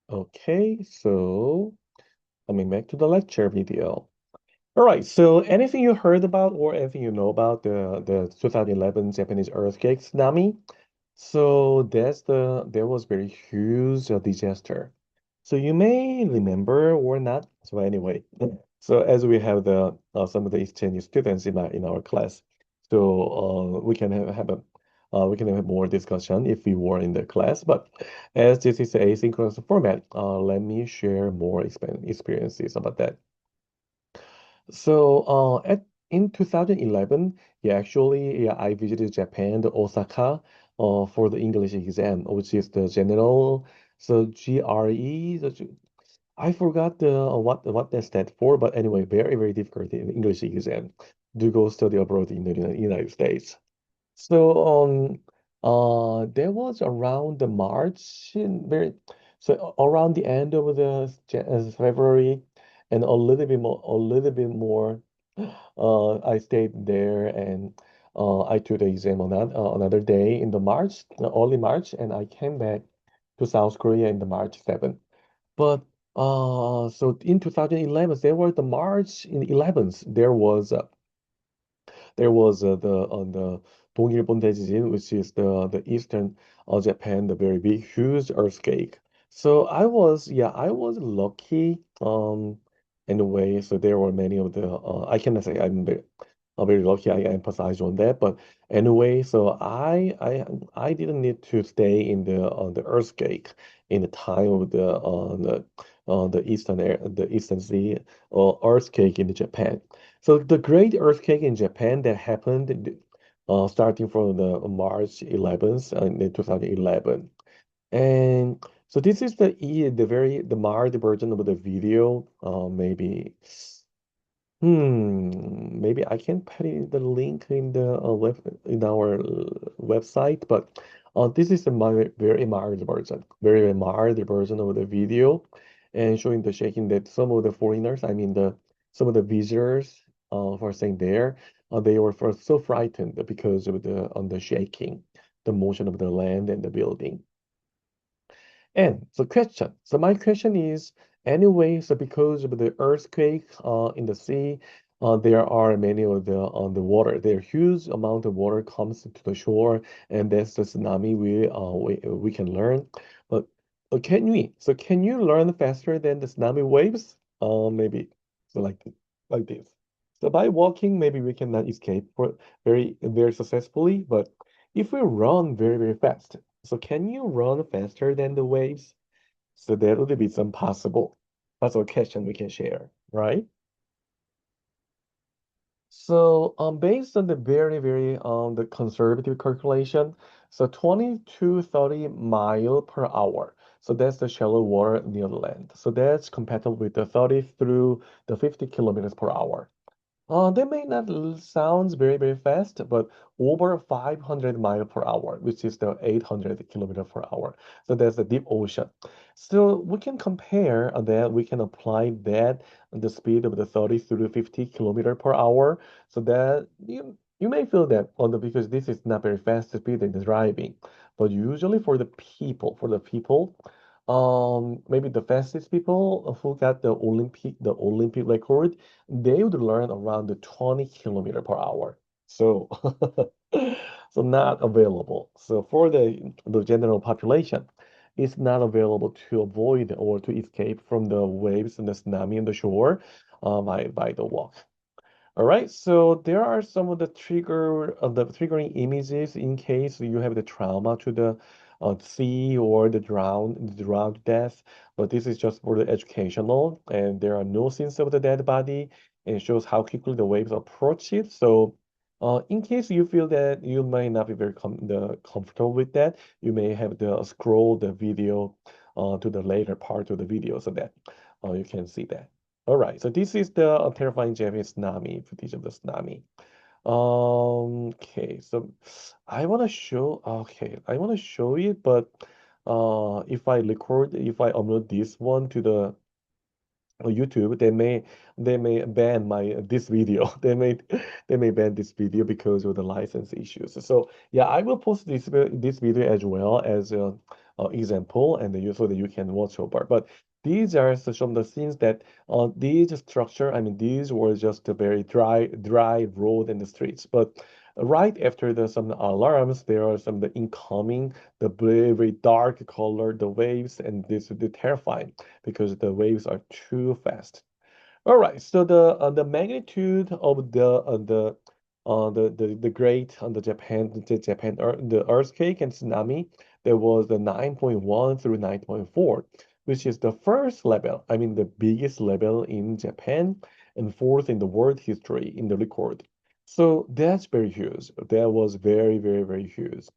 Okay, so coming back to the lecture video. All right, so anything you heard about or anything you know about the 2011 Japanese earthquake tsunami? So there was very huge disaster. So you may remember or not. So anyway, so as we have the some of the exchange students in our class, so we can have a we can have more discussion if we were in the class. But as this is a asynchronous format, let me share more experiences about that. So, at in 2011, I visited Japan, the Osaka, for the English exam, which is the general, so GRE. I forgot the what that stands for, but anyway, very difficult in English exam to go study abroad in the United States. So there was around the March in very around the end of the February and a little bit more I stayed there and I took the exam on that another day in the March early March, and I came back to South Korea in the March 7th. But so in 2011 there was the March in 11th there was the on the 동일본 대지진, which is the eastern Japan, the very big, huge earthquake. So I was lucky in a way. So there were many of the I cannot say I'm very lucky. I emphasize on that, but anyway, so I didn't need to stay in the earthquake in the time of the eastern sea earthquake in Japan. So the great earthquake in Japan that happened starting from the March 11th in 2011. And so this is the mild version of the video. Maybe I can put the link in the in our website, but this is the very mild version, very mild version of the video, and showing the shaking that some of the foreigners, I mean the some of the visitors, were saying there, they were first so frightened because of the shaking, the motion of the land and the building. And the question, so my question is, anyway, so because of the earthquake in the sea, there are many of the water. There huge amount of water comes to the shore, and that's the tsunami we can learn. But can you learn faster than the tsunami waves? Maybe so like this. So by walking, maybe we cannot escape for very successfully, but if we run very fast. So can you run faster than the waves? So that would be some possible question we can share, right? So based on the very the conservative calculation, so 20 to 30 mile per hour. So that's the shallow water near the land. So that's compatible with the 30 through the 50 kilometers per hour. That may not sounds very fast, but over 500 mile per hour, which is the 800 kilometer per hour. So that's the deep ocean. So we can compare that. We can apply that the speed of the 30 through 50 kilometer per hour. So that you may feel that on the because this is not very fast speed in the driving, but usually for the people, maybe the fastest people who got the Olympic record, they would learn around the 20 kilometer per hour. So, so not available. So for the general population, it's not available to avoid or to escape from the waves and the tsunami on the shore by the walk. All right, so there are some of the triggering images in case you have the trauma to the sea or the drowned death. But this is just for the educational, and there are no scenes of the dead body, and it shows how quickly the waves approach it. So, in case you feel that you may not be very comfortable with that, you may have to scroll the video to the later part of the video so that you can see that. All right, so this is the terrifying Japanese tsunami, footage of the tsunami. Okay, so I want to show it, but if I upload this one to the YouTube, they may ban my this video. They may ban this video because of the license issues. So yeah, I will post this video as well as example, and so that you can watch over. But these are some of the things that these structure. I mean, these were just a very dry road in the streets. But right after the some alarms, there are some the incoming, the very dark color, the waves, and this is terrifying because the waves are too fast. All right, so the magnitude of the great the earthquake and tsunami, there was the 9.1 through 9.4, which is the first level, I mean the biggest level in Japan and fourth in the world history in the record. So that's very huge. That was very huge.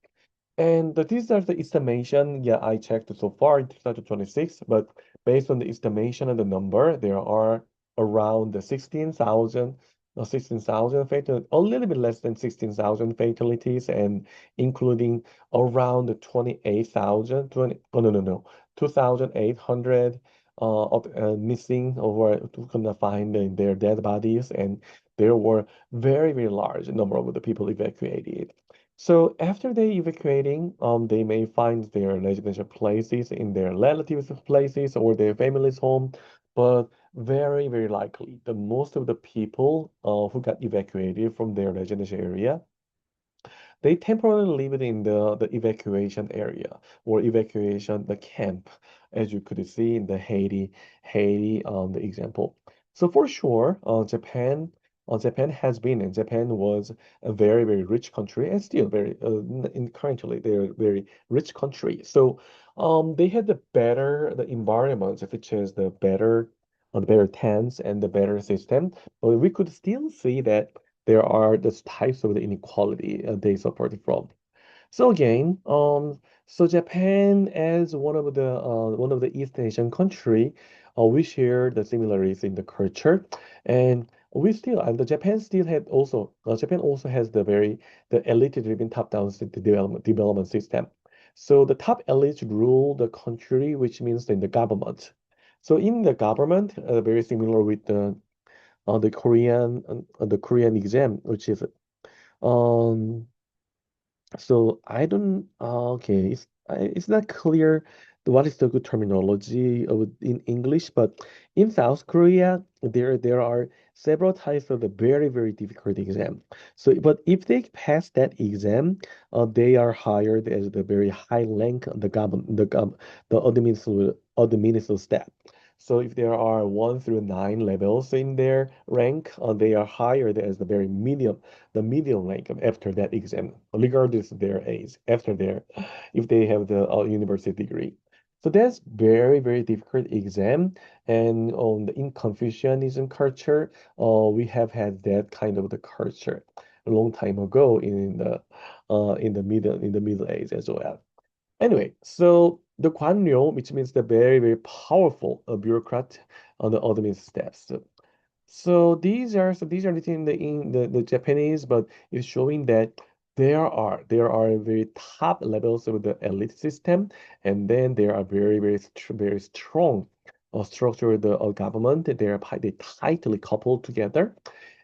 And these are the estimation. Yeah, I checked so far in 2026, but based on the estimation and the number, there are around the 16,000, 16,000 fatal, a little bit less than 16,000 fatalities, and including around the 28,000, 20, oh, no, 2,800 of missing or to couldn't find their dead bodies, and there were very large number of the people evacuated. So after they evacuating, they may find their residential places in their relatives' places or their family's home, but very likely the most of the people who got evacuated from their residential area they temporarily lived in the evacuation area or evacuation the camp, as you could see in the Haiti the example. So for sure, Japan has been and Japan was a very rich country and still very currently they're a very rich country. So they had the environment, which is the better tents and the better system. But we could still see that there are the types of the inequality they suffered from. So again, so Japan as one of the East Asian country, we share the similarities in the culture, and we still and the Japan also has the elite-driven top-down development system. So the top elites rule the country, which means in the government. So in the government, very similar with the Korean exam, which is um so I don't okay it's not clear what is the good terminology of in English, but in South Korea there are several types of the very difficult exam. So but if they pass that exam, they are hired as the very high rank the administrative staff. So if there are 1 through 9 levels in their rank, they are hired as the median rank after that exam, regardless of their age, if they have the university degree. So that's very difficult exam. And in Confucianism culture, we have had that kind of the culture a long time ago in the middle age as well. Anyway, so the Guanyu, which means the very powerful bureaucrat on the admin steps. So these are written in the Japanese, but it's showing that there are very top levels of the elite system, and then there are very strong structure of the government. They tightly coupled together,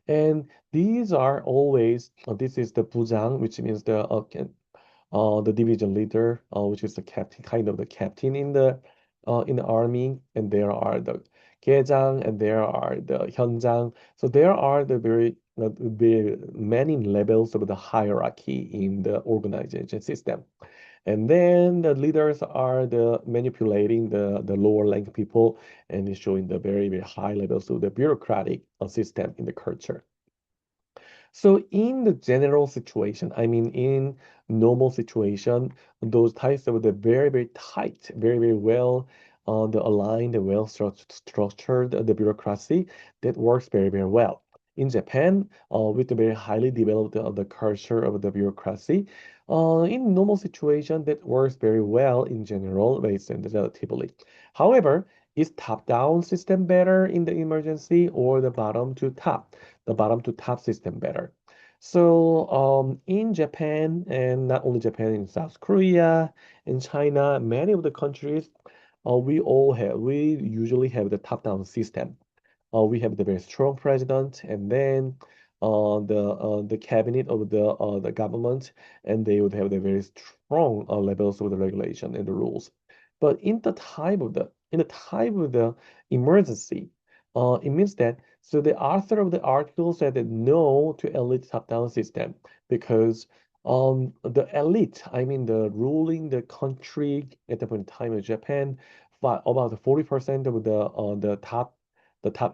and these are always this is the bujang, which means the division leader, which is the captain, kind of the captain in the army, and there are the 계장 and there are the 현장. So there are the many levels of the hierarchy in the organization system. And then the leaders are the manipulating the lower rank people and is showing the very high levels of the bureaucratic system in the culture. So in the general situation, I mean in normal situation, those types of the very tight, very well the aligned, the well structured the bureaucracy that works very well. In Japan, with the very highly developed the culture of the bureaucracy, in normal situation that works very well in general, based on relatively. However, is top-down system better in the emergency or the bottom to top system better? So in Japan, and not only Japan, in South Korea, in China, many of the countries, we usually have the top-down system. We have the very strong president, and then the cabinet of the government, and they would have the very strong levels of the regulation and the rules. But in the time of the emergency, it means that so the author of the article said that no to elite top-down system because the elite, I mean the ruling the country at the point in time of Japan, about 40% of the top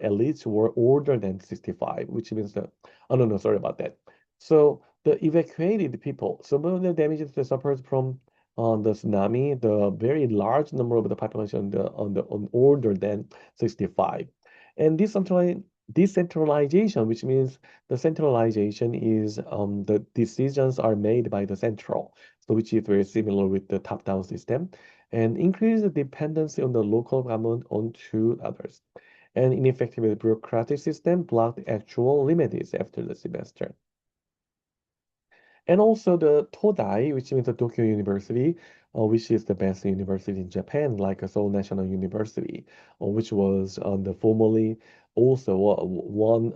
elites were older than 65, which means that oh no, sorry about that. So the evacuated people, some of the damages that suffered from the tsunami, the very large number of the population on older than 65. And decentralization, which means the centralization is the decisions are made by the central, so which is very similar with the top-down system, and increase the dependency on the local government onto others. And ineffective bureaucratic system blocked actual remedies after the semester. And also the Todai, which means the Tokyo University, which is the best university in Japan, like a Seoul National University, which was the formerly also one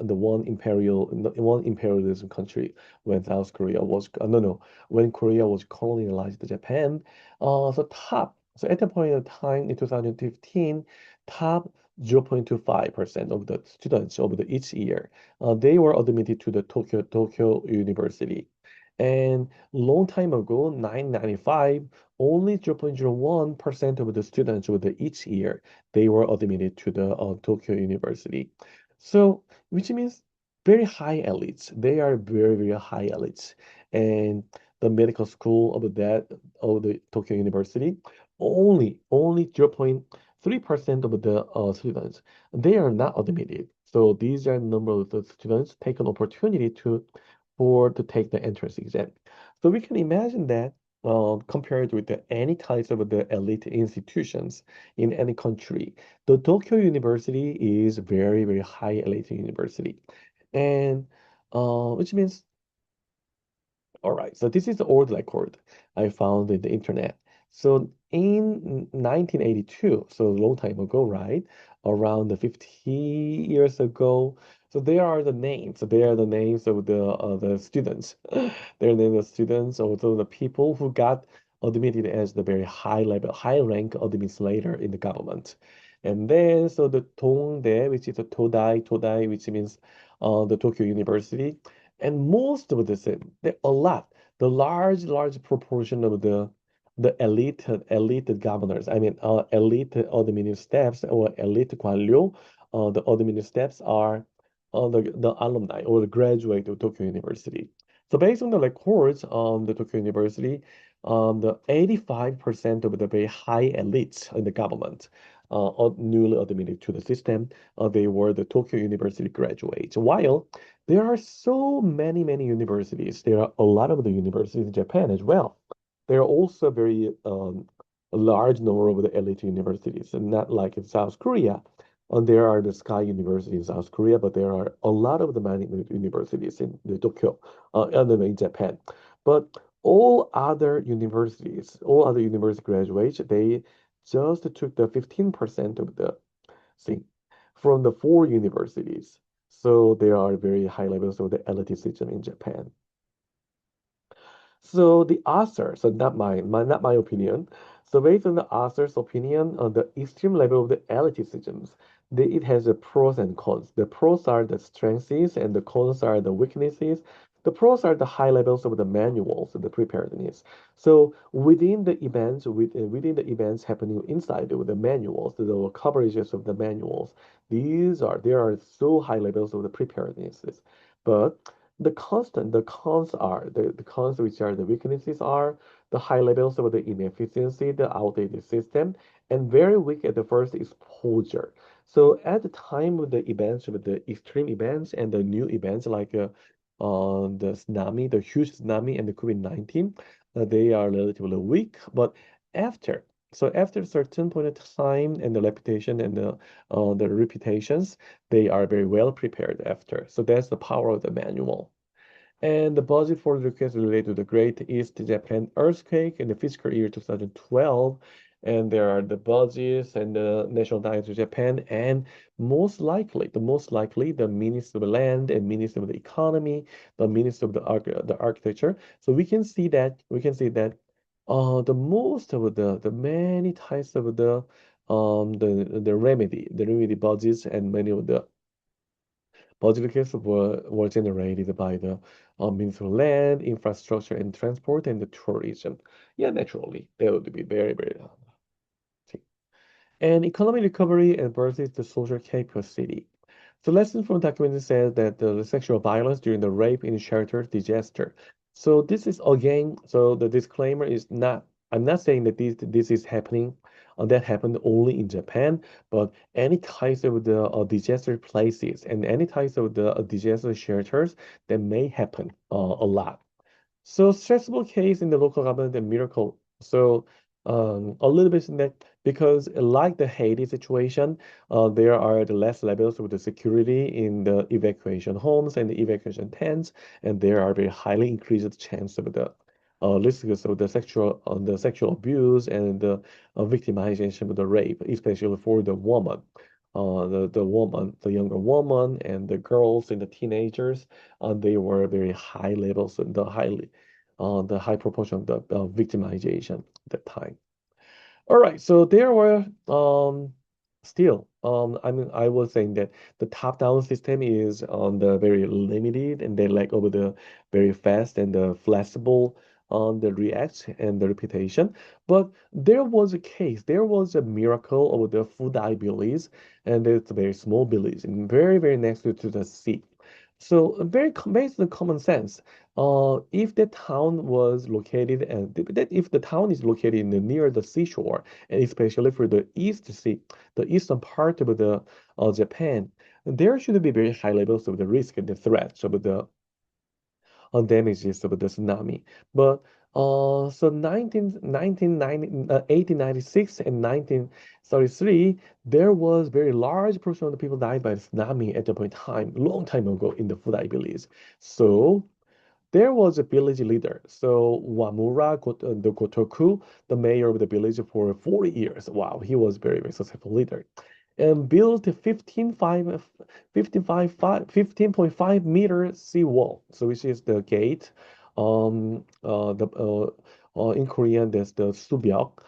imperialism country when South Korea was no no when Korea was colonialized to Japan. So at the point of time in 2015, top 0.25% of the students over the each year, they were admitted to the Tokyo University. And long time ago, 995, only 0.01% of the students with the each year, they were admitted to the Tokyo University. So, which means very high elites. They are very, very high elites. And the medical school of the Tokyo University, only 0.3% of the students, they are not admitted. So these are the number of the students take an opportunity to take the entrance exam. So we can imagine that compared with any kinds of the elite institutions in any country, the Tokyo University is very, very high elite university. And which means all right, so this is the old record I found in the internet. So in 1982, so a long time ago, right? Around the 50 years ago. So there are the names. So there are the names of the students. There are the names of students, also the people who got admitted as the very high level, high rank administrator in the government. And then so the Tongde, which is the Todai, which means the Tokyo University. And most of a lot, the large proportion of the elite governors, I mean, elite admin staffs or elite 관료, the admin staffs are the alumni or the graduate of Tokyo University. So based on the records on the Tokyo University, the 85% of the very high elites in the government newly admitted to the system, they were the Tokyo University graduates. While there are so many universities. There are a lot of the universities in Japan as well. There are also very a large number of the elite universities, and not like in South Korea. There are the Sky University in South Korea, but there are a lot of the management universities in the Tokyo, and then in Japan. But all other university graduates, they just took the 15% of the thing from the four universities. So there are very high levels of the elitism in Japan. So the author, so not my opinion. So based on the author's opinion on the extreme level of the elitisms, it has a pros and cons. The pros are the strengths and the cons are the weaknesses. The pros are the high levels of the manuals, the preparedness. So within the events happening inside of the manuals, the coverages of the manuals, there are so high levels of the preparednesses. But the cons which are the weaknesses are the high levels of the inefficiency, the outdated system, and very weak at the first exposure. So at the time of the events, of the extreme events and the new events like the huge tsunami and the COVID-19, they are relatively weak. But after, after a certain point of time and the reputation and the reputations, they are very well prepared after. So that's the power of the manual. And the budget for the request related to the Great East Japan earthquake in the fiscal year 2012. and there are the budgets and the national diet of Japan, and most likely, the Minister of the Land and Minister of the Economy, the Minister of the Architecture. So we can see that the most of the many types of the remedy budgets and many of the budget requests were generated by the Ministry of Land, Infrastructure and Transport, and the Tourism. Yeah, naturally, that would be very, very and economic recovery and versus the social capacity. The lesson from the document says that the sexual violence during the rape in shelter disaster. So this is again, so the disclaimer is not, I'm not saying that this is happening, that happened only in Japan, but any types of the disaster places and any types of the disaster shelters that may happen a lot. So stressful case in the local government and miracle. So a little bit in that because like the Haiti situation, there are the less levels of the security in the evacuation homes and the evacuation tents, and there are very highly increased chance of the risks of the sexual abuse and the victimization of the rape, especially for the woman. The younger woman and the girls and the teenagers, they were very high levels, the high proportion of the victimization at that time. All right, so there were still I mean I was saying that the top-down system is on the very limited and they lack over the very fast and the flexible on the react and the repetition. But there was a miracle over the food eye village, and it's a very small village and very, very next to the sea. So based on common sense, if the town was located and if the town is located in the, near the seashore, and especially for the the eastern part of the Japan, there should be very high levels of the risk and the threat of the damages of the tsunami. But so 1896 and 1933, there was very large portion of the people died by the tsunami at the point in time, long time ago in the food, I believe. So there was a village leader. So the Gotoku, the mayor of the village for 40 years. Wow, he was very, very successful leader. And built a 15.5 meter seawall. So which is the gate. In Korean, there's the subyok.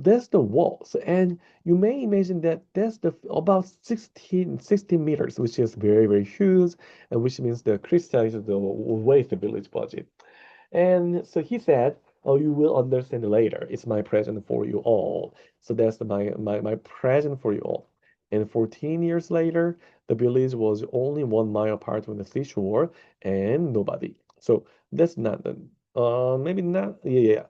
That's the walls. And you may imagine that that's the about 16 meters, which is very, very huge, and which means the crystallized the waste village budget. And so he said, "Oh, you will understand later. It's my present for you all." So that's my present for you all. And 14 years later, the village was only 1 mile apart from the seashore and nobody. So that's not the, maybe not, yeah,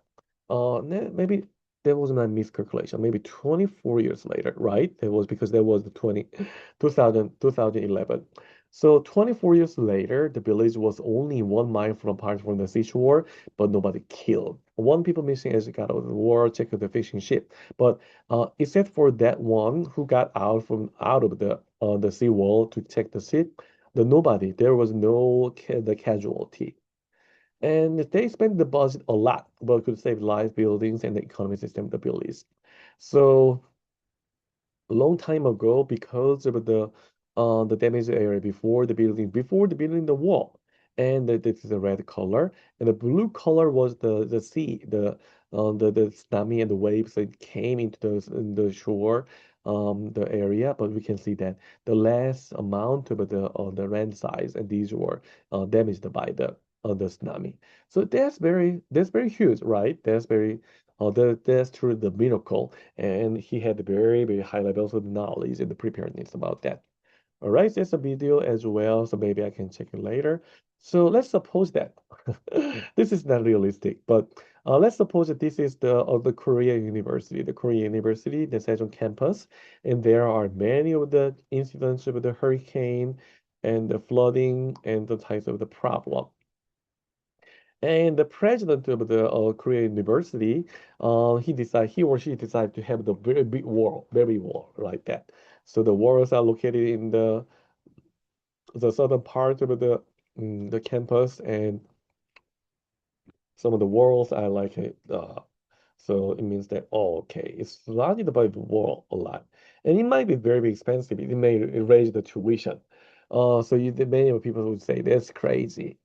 yeah. Maybe that was my miscalculation. Maybe 24 years later, right? That was because that was the 2011. So 24 years later, the village was only 1 mile from apart from the seashore, but nobody killed. One people missing as it got out of the war, checked the fishing ship. But except for that one who got out of the seawall to check the ship, nobody. There was no the casualty. And they spent the budget a lot, but could save lives, buildings, and the economy system of the buildings. So a long time ago, because of the damaged area before the building the wall, and this is the red color, and the blue color was the sea, the tsunami and the waves that came into the shore, the area. But we can see that the less amount of the land size, and these were damaged by the tsunami. So that's very huge, right? That's truly the miracle, and he had very, very high levels of knowledge and the preparedness about that. All right, there's a video as well, so maybe I can check it later. So let's suppose that this is not realistic, but let's suppose that this is the Korea University, the Sejong campus, and there are many of the incidents of the hurricane and the flooding and the types of the problem. And the president of the Korea University, he or she decided to have the very big wall, very wall like that. So the walls are located in the southern part of the campus, and some of the walls are like So it means that, oh, okay, it's flooded by the wall a lot. And it might be very expensive. It may raise the tuition. Many of people would say that's crazy.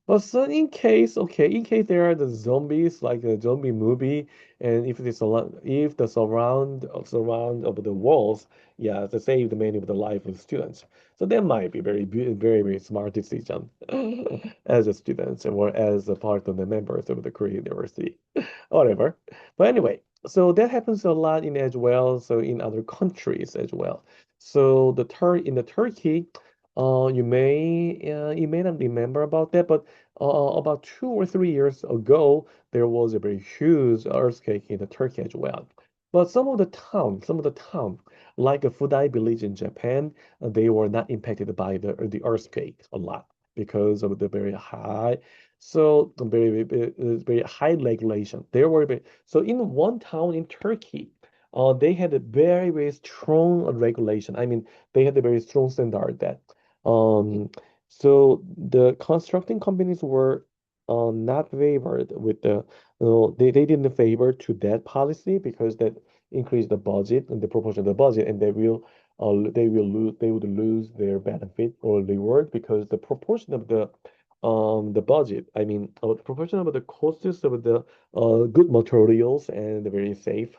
But so in case, okay, in case there are the zombies, like a zombie movie, and if the surround of the walls, yeah, to save the many of the life of students. So that might be very smart decision as a student or as a part of the members of the Korean University, whatever. But anyway, so that happens a lot in as well. So in other countries as well. So in the Turkey. You may not remember about that, but about 2 or 3 years ago, there was a very huge earthquake in Turkey as well. But some of the town, like a Fudai village in Japan, they were not impacted by the earthquake a lot because of the very high, very high regulation. So in one town in Turkey, they had a very strong regulation. I mean, they had a very strong standard that um so the constructing companies were not favored with they didn't favor to that policy because that increased the budget and the proportion of the budget, and they would lose their benefit or reward because the budget, I mean, the proportion of the costs of the good materials and the very safe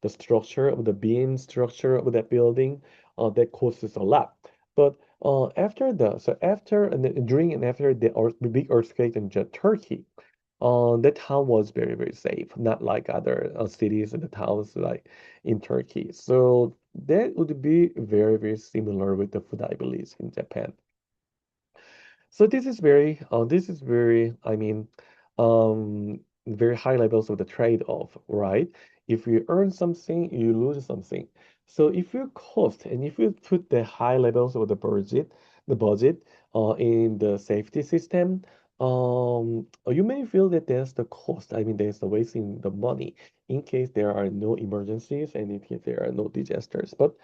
the structure of the beam structure of that building, that costs a lot. But after and during and after the big earthquake in Turkey, that town was very safe, not like other cities and the towns like in Turkey. So that would be very similar with the food, I believe, in Japan. So this is very, I mean, very high levels of the trade-off, right? If you earn something, you lose something. So if you cost and if you put the high levels of the budget, in the safety system, you may feel that there's the cost. I mean, there's the wasting the money in case there are no emergencies and in case there are no disasters. But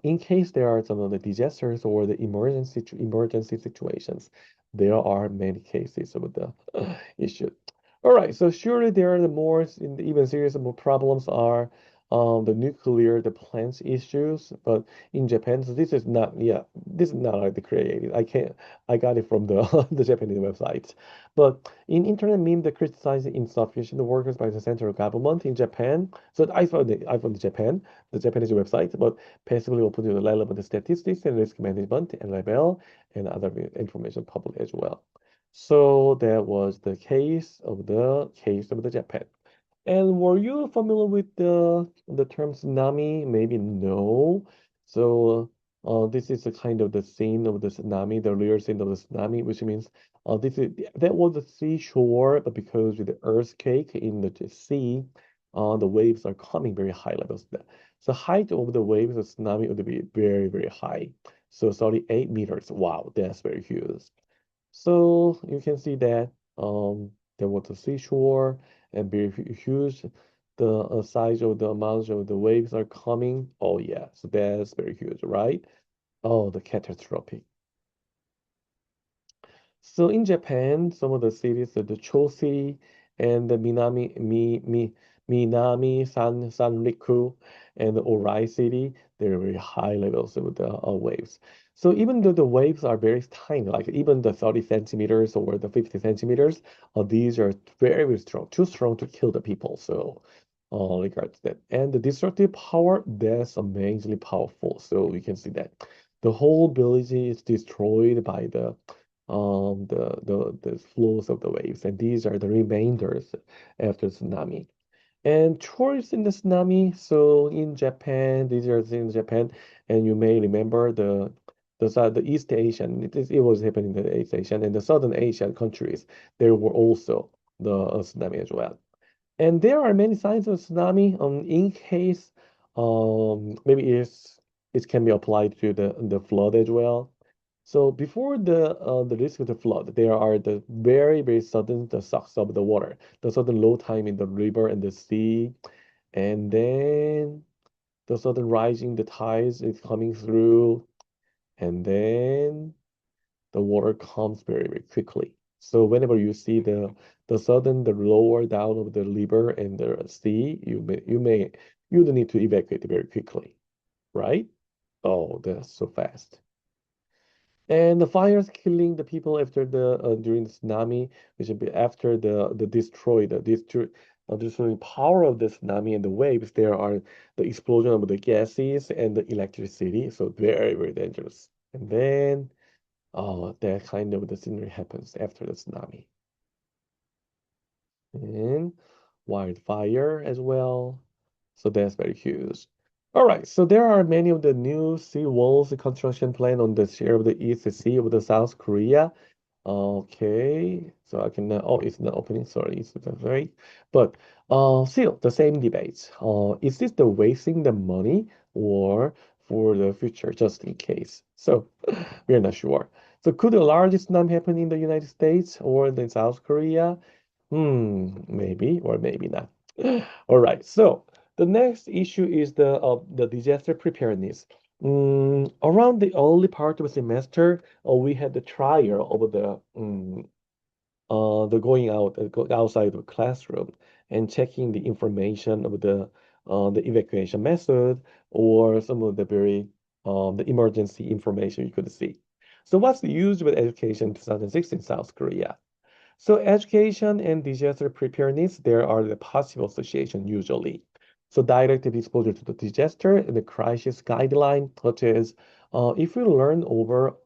in case there are some of the disasters or the emergency situations, there are many cases of the issue. All right, so surely there are the more even serious more problems are the nuclear the plants issues, but in Japan, so this is not like the created. I got it from the the Japanese websites. But in internet meme that criticizes insufficient workers by the central government in Japan. So I found the Japan, the Japanese website, but passively open to the relevant statistics and risk management and level and other information public as well. So that was the case of the Japan. And were you familiar with the term tsunami? Maybe no. So this is a kind of the scene of the tsunami, the real scene of the tsunami, which means that was the seashore, but because with the earthquake in the sea, the waves are coming very high levels. The height of the waves of tsunami would be very high. So 38 meters. Wow, that's very huge. So you can see that there was a seashore and very huge. The size of the amount of the waves are coming. Oh yeah, so that's very huge, right? Oh, the catastrophic. So in Japan, some of the cities, the Cho City and the Minami Sanriku and the Orai City, they're very high levels of the waves. So even though the waves are very tiny, like even the 30 centimeters or the 50 centimeters, these are very strong, too strong to kill the people. So regards that. And the destructive power, that's amazingly powerful. So you can see that the whole village is destroyed by the flows of the waves, and these are the remainders after tsunami. And tourists in the tsunami, so in Japan, these are in Japan, and you may remember the East Asian, it was happening in the East Asian and the Southern Asian countries. There were also the tsunami as well. And there are many signs of tsunami. In case, maybe it can be applied to the flood as well. So before the risk of the flood, there are the very sudden the sucks of the water, the sudden low time in the river and the sea, and then the sudden rising the tides is coming through, and then the water comes very quickly. So whenever you see the lower down of the river and the sea, you do need to evacuate very quickly, right? Oh, that's so fast. And the fires killing the people after the during the tsunami, which would be after the destroying power of the tsunami and the waves. There are the explosion of the gases and the electricity, so very very dangerous. And then that kind of the scenery happens after the tsunami and wildfire as well. So that's very huge. All right, so there are many of the new sea walls construction plan on the share of the East Sea of the South Korea. Okay, so I can oh, it's not opening. Sorry, it's not right. But still the same debates. Is this the wasting the money or for the future, just in case? So we're not sure. So could the largest tsunami happen in the United States or in South Korea? Maybe or maybe not. All right. So the next issue is the disaster preparedness. Around the early part of the semester, we had the trial of the going outside the classroom and checking the information of the evacuation method or some of the very the emergency information you could see. So what's used with education in 2006 in South Korea? So education and disaster preparedness, there are the possible association usually. So direct exposure to the disaster and the crisis guideline, such as if we learn over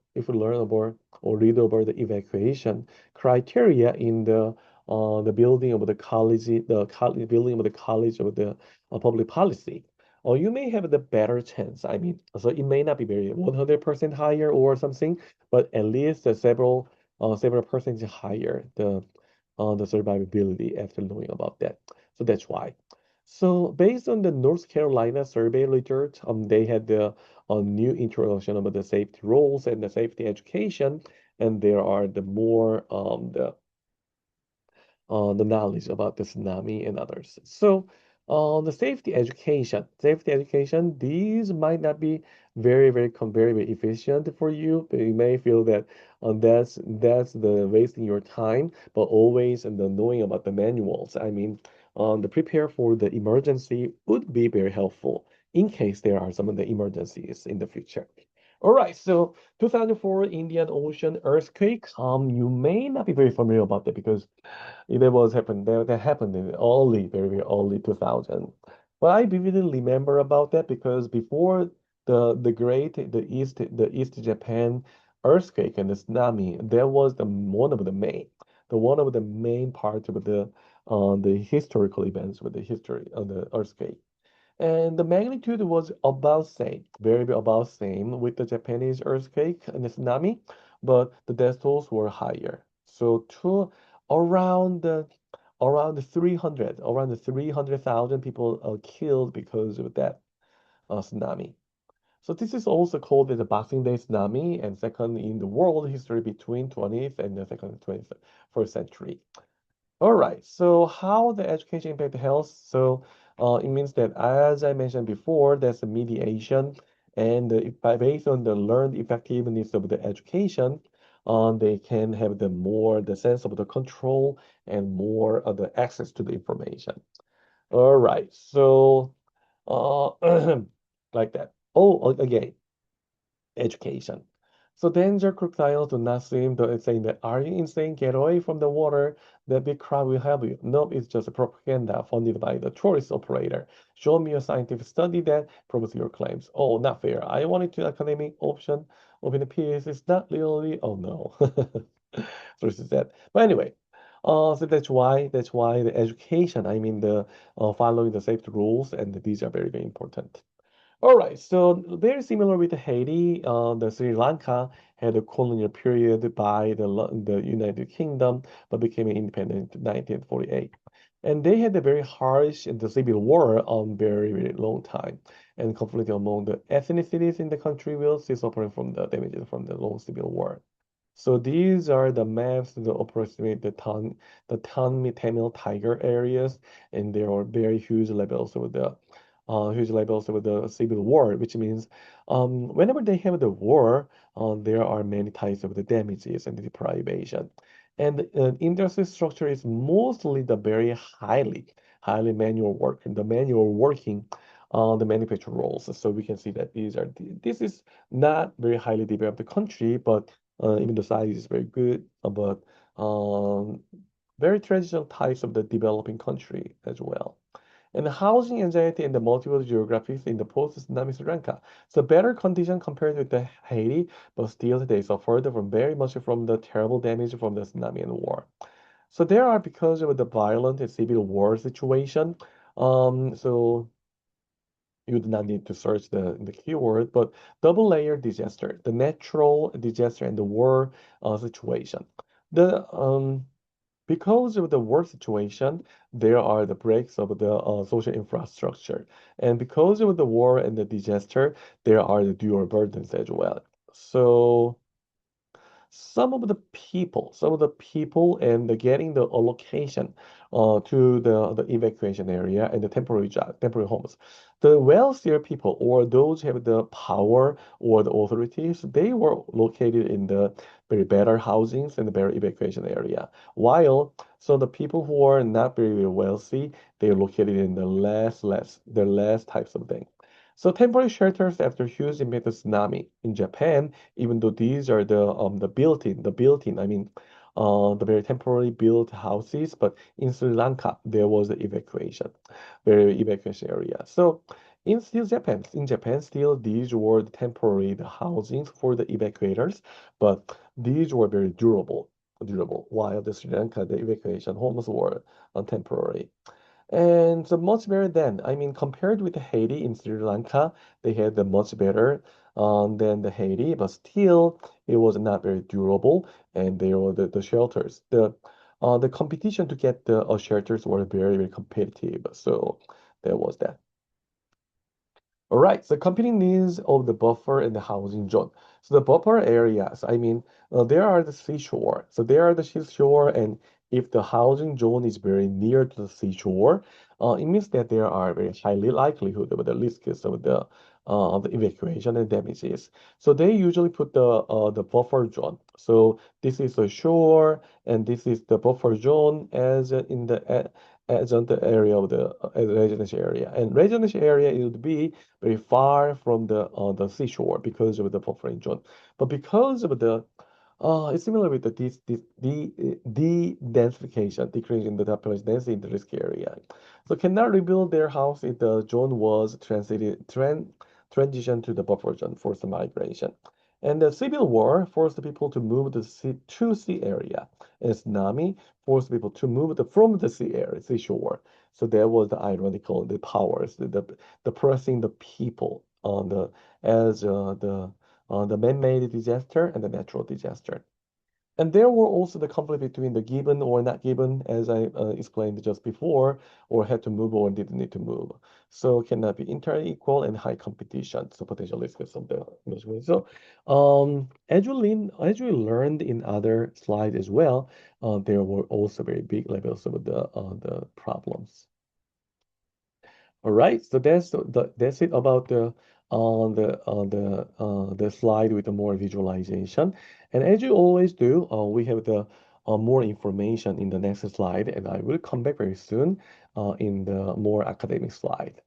or read over the evacuation criteria in the building of the college, building of the college of the public policy, or you may have the better chance. I mean, so it may not be very 100% higher or something, but at least several percentage higher the survivability after knowing about that. So that's why. So based on the North Carolina survey result, they had the new introduction of the safety rules and the safety education, and there are the more the knowledge about the tsunami and others. So, the safety education, these might not be very, very efficient for you. But you may feel that that's the wasting your time, but always and the knowing about the manuals. I mean, the prepare for the emergency would be very helpful in case there are some of the emergencies in the future. All right, so 2004 Indian Ocean earthquake. You may not be very familiar about that because that happened in early, very, very early 2000. But I vividly remember about that because before the East Japan earthquake and the tsunami, there was one of the main parts of the historical events with the history of the earthquake. And the magnitude was about same, very, very about same with the Japanese earthquake and the tsunami, but the death tolls were higher. So to around the around the 300,000 people killed because of that tsunami. So this is also called the Boxing Day tsunami and second in the world history between 20th and the second 21st century. All right, so how the education impact the health? So it means that, as I mentioned before, there's a mediation, and based on the learned effectiveness of the education, they can have the sense of the control and more of the access to the information. All right, so uh, like that. Oh, again, education. So danger crocodiles do not swim, though it's saying that, are you insane? Get away from the water. The big crowd will help you. Nope, it's just a propaganda funded by the tourist operator. Show me a scientific study that proves your claims. Oh, not fair. I wanted to academic option of the PS. It's not really. Oh no. So this is that. But anyway, so that's why the education, I mean the following the safety rules, and these are very, very important. All right, so very similar with Haiti, the Sri Lanka had a colonial period by the United Kingdom, but became independent in 1948. And they had a very harsh and the civil war on very, very long time, and conflict among the ethnicities in the country will still suffering from the damages from the long civil war. So these are the maps that approximate the Tamil Tiger areas, and there are very huge levels of the civil war, which means whenever they have the war, there are many types of the damages and the deprivation. And industry structure is mostly the very highly manual work and the manual working on the manufacturing roles. So we can see that this is not very highly developed country, but even the size is very good, but um, very traditional types of the developing country as well. And the housing anxiety in the multiple geographies in the post-tsunami Sri Lanka. So better condition compared with the Haiti, but still they suffered from very much from the terrible damage from the tsunami and war. So there are because of the violent and civil war situation. So you do not need to search the keyword, but double layer disaster, the natural disaster and the war situation. The Because of the war situation, there are the breaks of the social infrastructure. And because of the war and the disaster, there are the dual burdens as well. So some of the people and the getting the allocation to the evacuation area and the temporary homes. The wealthier people or those who have the power or the authorities, they were located in the very better housings and the better evacuation area. While so the people who are not very wealthy, they are located in the less types of things. So temporary shelters after huge impact of tsunami in Japan, even though these are the built-in, I mean, the very temporary built houses, but in Sri Lanka there was the very evacuation area. So in Japan still these were the temporary the housings for the evacuators, but these were very durable, while the Sri Lanka the evacuation homes were temporary. And so much better then. I mean, compared with Haiti in Sri Lanka, they had the much better than the Haiti, but still it was not very durable. And there were the shelters. The competition to get the shelters were very competitive. So there was that. All right, so competing needs of the buffer and the housing zone. So the buffer areas, I mean, there are the seashore. So there are the seashore, and if the housing zone is very near to the seashore, it means that there are very highly likelihood of the risks of the evacuation and damages. So they usually put the buffer zone. So this is the shore, and this is the buffer zone as on the area of the residential area. And residential area it would be very far from the seashore because of the buffering zone. But because of the it's similar with the densification, decreasing the population density in the risk area. So cannot rebuild their house if the zone was transition to the buffer zone, forced migration. And the civil war forced the people to move to sea area. And tsunami forced people to move from the sea area, seashore. So that was the ironical, the powers, the pressing the people on as the man-made disaster and the natural disaster. And there were also the conflict between the given or not given, as I explained just before, or had to move or didn't need to move. So cannot be entirely equal and high competition. So potential risks of the management. So as we learned in other slides as well, there were also very big levels of the problems. All right, so that's it about the slide with the more visualization. And as you always do, we have the more information in the next slide, and I will come back very soon in the more academic slide.